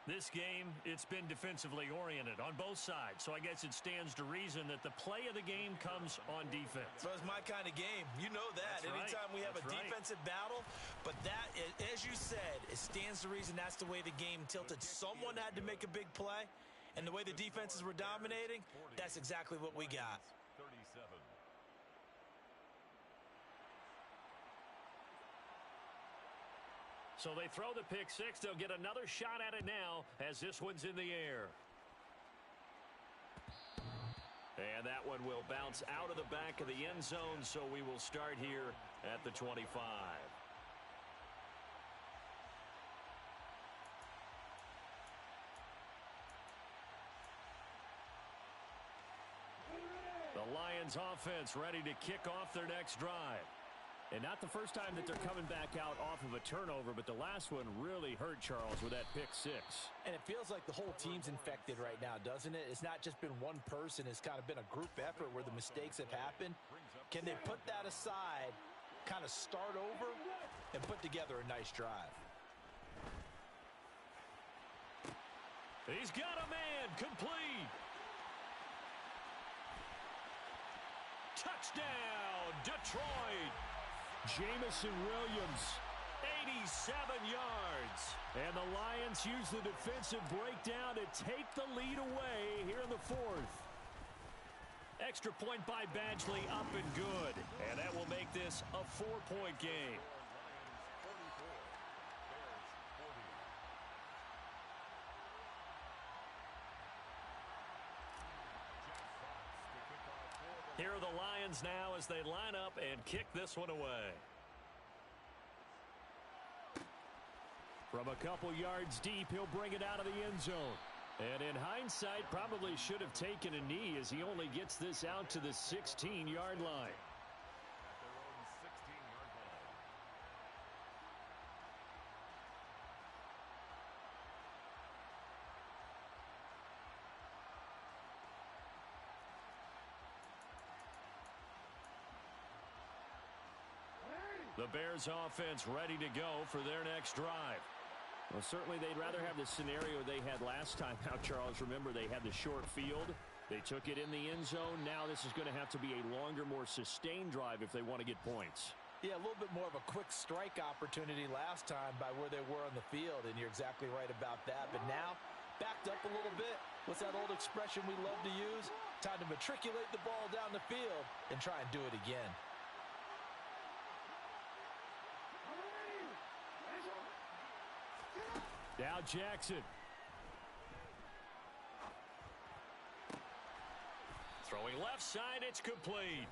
This game, it's been defensively oriented on both sides, so I guess it stands to reason that the play of the game comes on defense. So it's my kind of game. You know that. That's Anytime we have That's a defensive battle, but that, as you said, it stands to reason that's the way the game tilted. Someone had to make a big play, and the way the defenses were dominating, that's exactly what we got. 37. So they throw the pick 6. They'll get another shot at it now as this one's in the air. And that one will bounce out of the back of the end zone, so we will start here at the 25. The Lions offense ready to kick off their next drive. And not the first time that they're coming back out off of a turnover, but the last one really hurt Charles with that pick 6. And it feels like the whole team's infected right now, doesn't it? It's not just been one person. It's kind of been a group effort where the mistakes have happened. Can they put that aside, kind of start over, and put together a nice drive? He's got a man, complete. Touchdown, Detroit. Jamison Williams, 87 yards. And the Lions use the defensive breakdown to take the lead away here in the 4th. Extra point by Badgley, up and good. And that will make this a 4-point game. Here are the Lions now as they line up and kick this one away. From a couple yards deep, he'll bring it out of the end zone. And in hindsight, probably should have taken a knee as he only gets this out to the 16-yard line. The Bears offense ready to go for their next drive. Well, certainly they'd rather have the scenario they had last time out, Charles. Remember, they had the short field. They took it in the end zone. Now this is going to have to be a longer, more sustained drive if they want to get points. Yeah, a little bit more of a quick strike opportunity last time by where they were on the field, and you're exactly right about that. But now, backed up a little bit. What's that old expression we love to use? Time to matriculate the ball down the field and try and do it again. Now Jackson. Throwing left side, it's complete.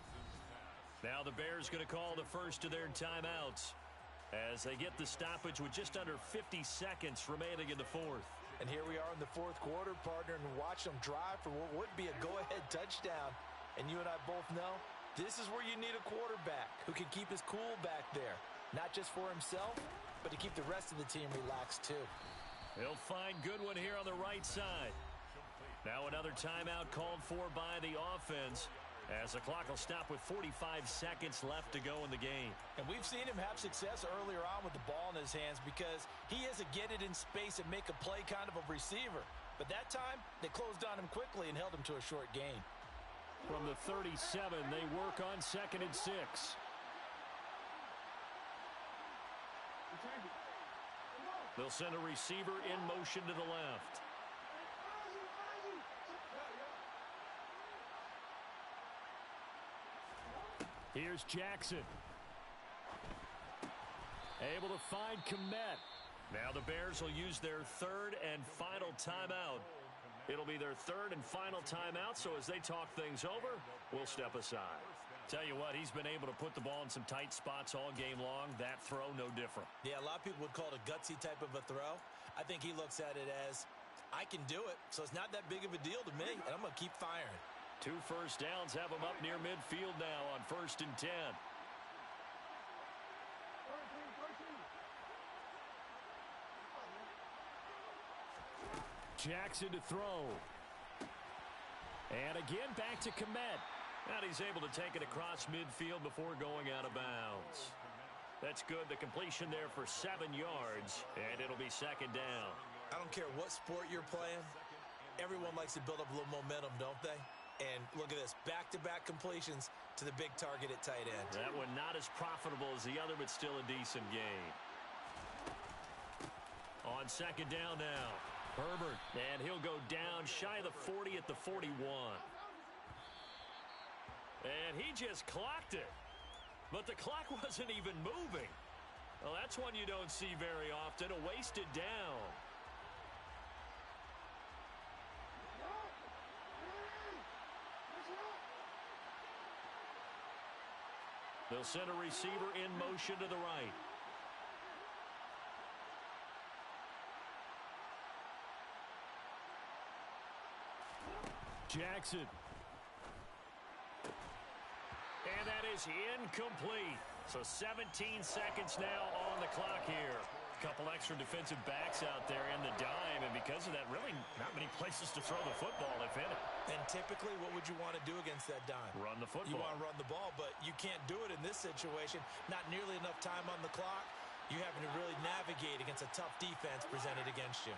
Now the Bears going to call the first of their timeouts as they get the stoppage with just under 50 seconds remaining in the fourth. And here we are in the fourth quarter, partner, and watch them drive for what would be a go-ahead touchdown. And you and I both know this is where you need a quarterback who can keep his cool back there. Not just for himself, but to keep the rest of the team relaxed too. He'll find Goodwin here on the right side. Now another timeout called for by the offense as the clock will stop with 45 seconds left to go in the game. And we've seen him have success earlier on with the ball in his hands because he is a get it in space and make a play kind of a receiver. But that time, they closed on him quickly and held him to a short gain. From the 37, they work on 2nd and 6. They'll send a receiver in motion to the left. Here's Jackson. Able to find Kmet. Now the Bears will use their third and final timeout. It'll be their third and final timeout, so as they talk things over, we'll step aside. Tell you what, he's been able to put the ball in some tight spots all game long. That throw, no different. Yeah, a lot of people would call it a gutsy type of a throw. I think he looks at it as, I can do it, so it's not that big of a deal to me, and I'm going to keep firing. 2 first downs have him up near midfield now on 1st and 10. Jackson to throw. And again, back to Kmet. And he's able to take it across midfield before going out of bounds. That's good. The completion there for 7 yards, and it'll be 2nd down. I don't care what sport you're playing. Everyone likes to build up a little momentum, don't they? And look at this, back-to-back completions to the big target at tight end. That one not as profitable as the other, but still a decent gain. On 2nd down now, Herbert. And he'll go down shy of the 40 at the 41. And he just clocked it. But the clock wasn't even moving. Well, that's one you don't see very often, a wasted down. They'll send a receiver in motion to the right. Jackson. And that is incomplete. So 17 seconds now on the clock here. A couple extra defensive backs out there in the dime, and because of that, really not many places to throw the football, if any. And typically, what would you want to do against that dime? Run the football. You want to run the ball, but you can't do it in this situation. Not nearly enough time on the clock. You having to really navigate against a tough defense presented against you.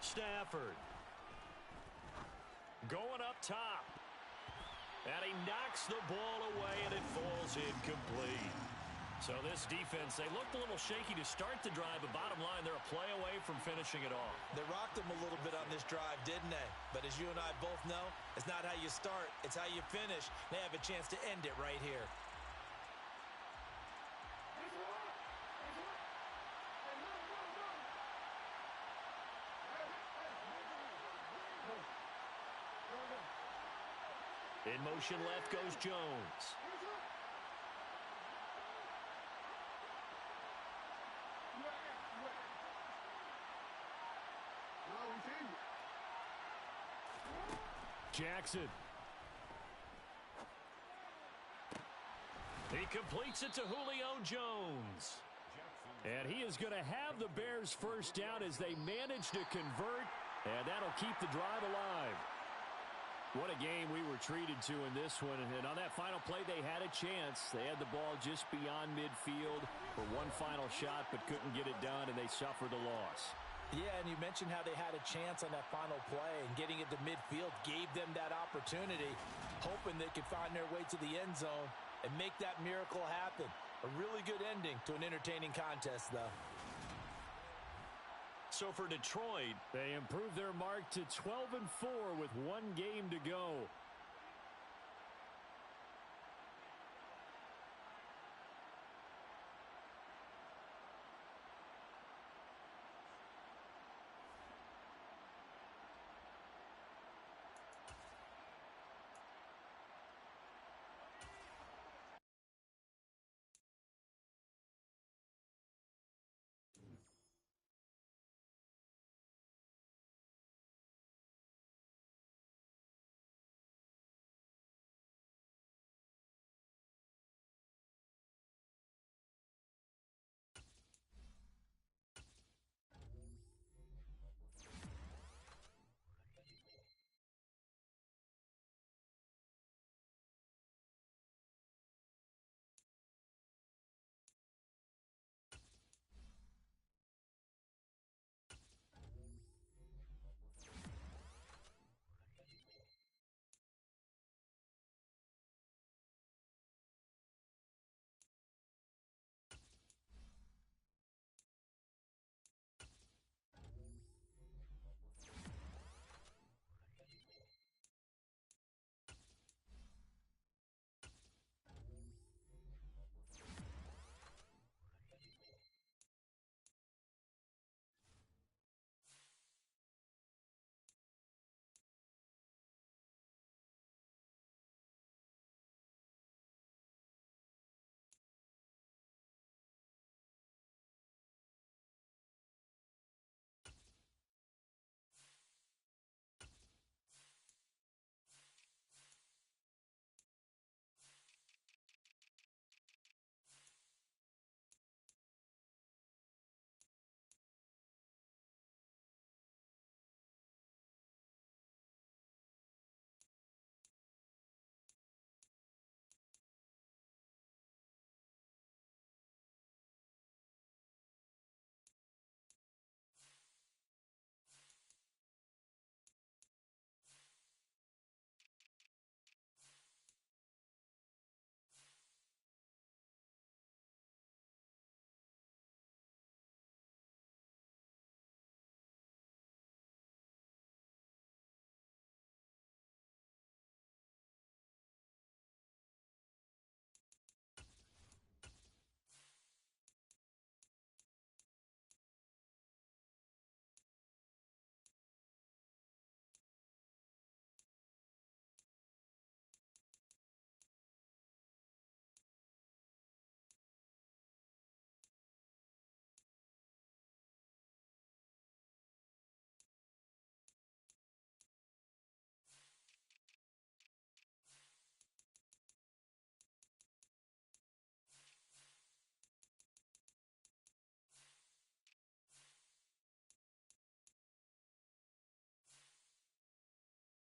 Stafford. Going up top. And he knocks the ball away, and it falls incomplete. So this defense, they looked a little shaky to start the drive, but bottom line, they're a play away from finishing it off. They rocked them a little bit on this drive, didn't they? But as you and I both know, it's not how you start, it's how you finish. They have a chance to end it right here. In motion left goes Jones. Jackson. He completes it to Julio Jones. And he is going to have the Bears first down as they manage to convert, and that'll keep the drive alive. What a game we were treated to in this one. And on that final play, they had a chance. They had the ball just beyond midfield for one final shot, but couldn't get it done, and they suffered the loss. Yeah, and you mentioned how they had a chance on that final play, and getting it to midfield gave them that opportunity, hoping they could find their way to the end zone and make that miracle happen. A really good ending to an entertaining contest, though. So for Detroit, they improved their mark to 12-4 with one game to go.